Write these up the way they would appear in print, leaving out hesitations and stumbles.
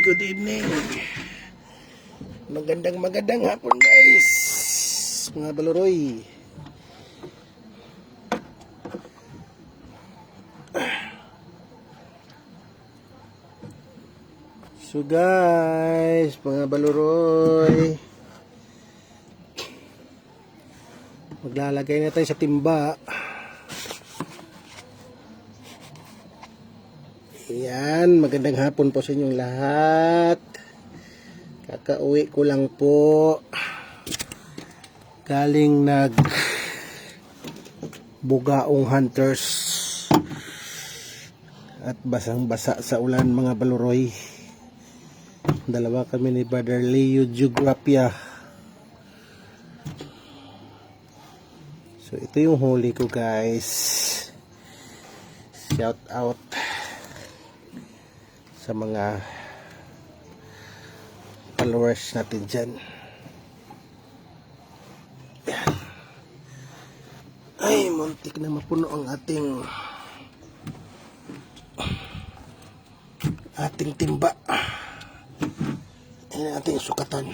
good evening. Magandang hapon guys, mga baluroy. So guys, mga baluroy, maglalagay na tayo sa timba. Ayan, magandang hapon po sa inyong lahat. Kakauwi ko lang po. Galing Bugaong Hunters. At basang-basa sa ulan mga baluroy. Dalawa kami ni Brother Leo Geograpia. So ito yung huli ko guys. Shout out sa mga followers natin dyan. Yan. Ay, muntik na mapuno ang ating timba. Yan ang ating sukatan.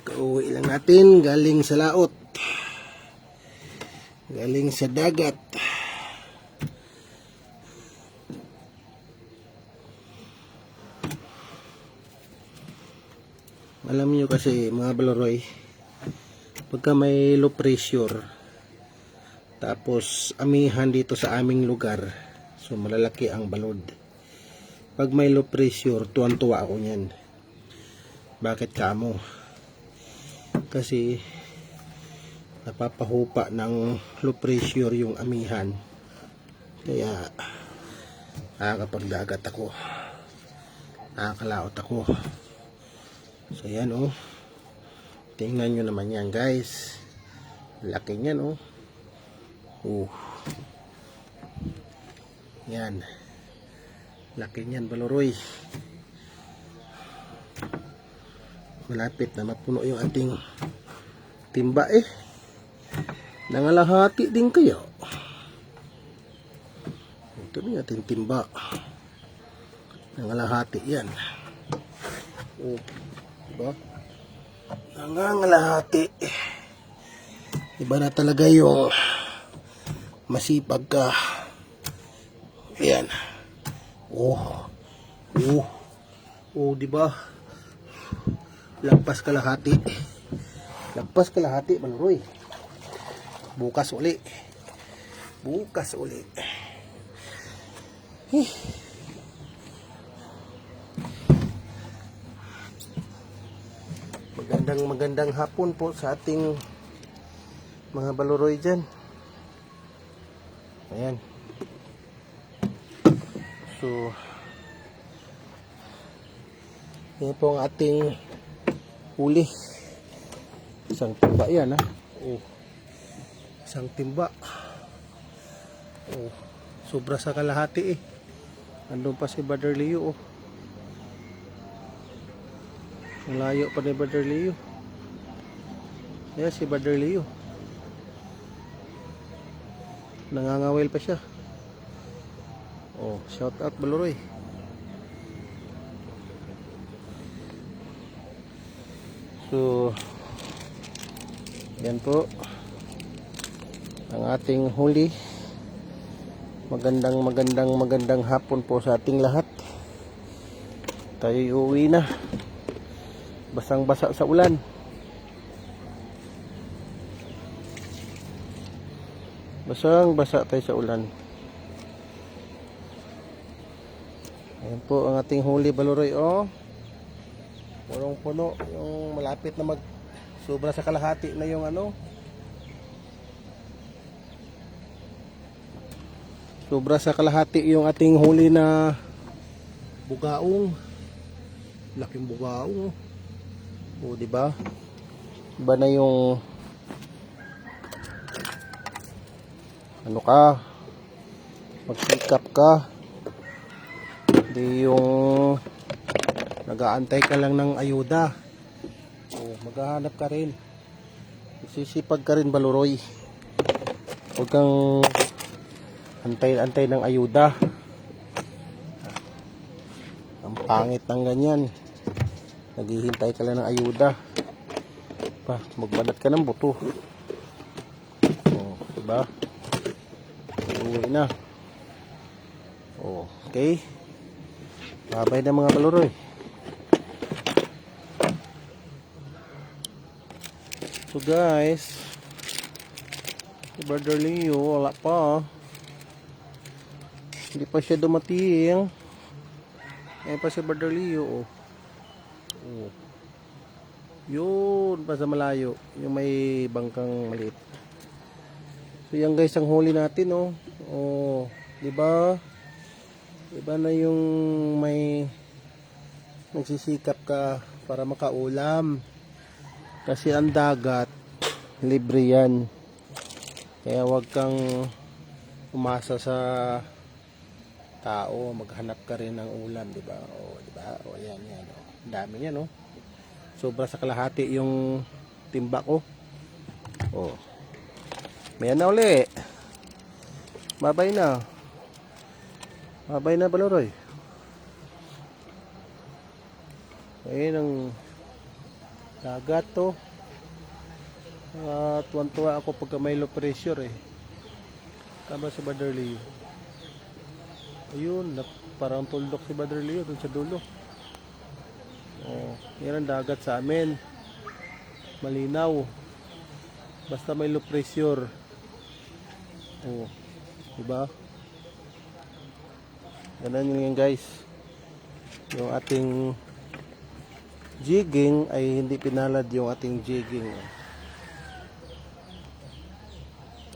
Kauwi lang natin galing sa laot. Galing sa dagat. Alam niyo kasi mga baluroy, pagka may low pressure tapos amihan dito sa aming lugar, so malalaki ang balod. Pag may low pressure, tuwan-tuwa ako niyan. Bakit kamo? Kasi napapahupa ng low pressure yung amihan, kaya nakakapagdagat ako, nakakalaot ako. So yan oh, tingnan nyo naman yan guys, laki nyan oh. Yan, laki nyan baluroy. Malapit na mapuno yung ating timba eh. Nangalahati din kayo. Ito yung ating timba. Nangalahati yan. Oh, diba? Nangangalahati. Iba na talaga yung masipag ka. Ayan. Oh, diba? Lagpas kalahati. Lagpas kalahati, baluroy. Bukas uli. Magandang hapon po sa ating mga baluroy dyan. Ayan. So yan po ang ating huli. Isang timba yan ha. Isang timba. Sobra sa kalahati eh. Andun pa si Brother Leo oh. Malayo pa ni Brother Leo. Ayan si Brother Leo. Nangangawil pa siya. Shout out baluroy. So yan po ang ating huli. Magandang hapon po sa ating lahat. Tayo uuwi na. Basang-basa sa ulan. Basang-basa tayo sa ulan. Ayan po ang ating huli baluroy oh. Punong-puno. Yung malapit na sobra sa kalahati na yung ano. Sobra sa kalahati yung ating huli na bugaong. Laking bugaong. Diba? Iba na yung ano ka, magsikap ka. Hindi yung nag-aantay ka lang ng ayuda. Maghahanap ka rin. Sisipag ka rin baluroy. Huwag kang Antay ng ayuda. Ang pangit ng ganyan. Naghihintay ka lang ng ayuda. Magbalat ka ng buto. Oh, diba? Uwi na. Oh, okay. Babay na mga baluroy. So guys, si Brother Leo wala pa. Hindi pa siya dumating. Ayan pa si Brother Leo. Oh. Yun pa sa malayo, yung may bangkang maliit. So yan guys ang huli natin, oh. Oh, di ba? Iba na yung may nagsisikap ka para makaulam. Kasi ang dagat libre yan. Kaya wag kang umasa sa tao, maghanap ka rin ng ulam, di ba? Oh, di ba? Oh, yan. Oh. Dami yan, oh. Sobra sa kalahati yung timba ko. Oh. Mayan na uli. Babay na. Babay na baluroy. Ayun ang dagat to. Tuwan-tuwa ako pagka may low pressure eh. Tama si Brother Leo. Ayun, parang tuldok si Brother Leo dun sa dulo. Oh, yan ang dagat sa amin. Malinaw. Basta may low pressure. Oh, diba? Ganun yun guys. Yung ating jigging ay hindi pinalad yung ating jigging.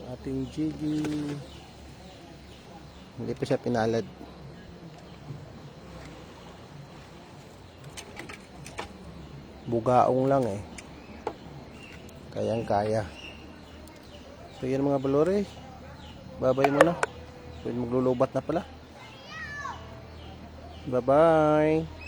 Ating jigging hindi pa siya pinalad. Bugaong lang eh. Kayang kaya. So yan mga balore. Babay muna. Pwede maglulubat na pala. Bye bye.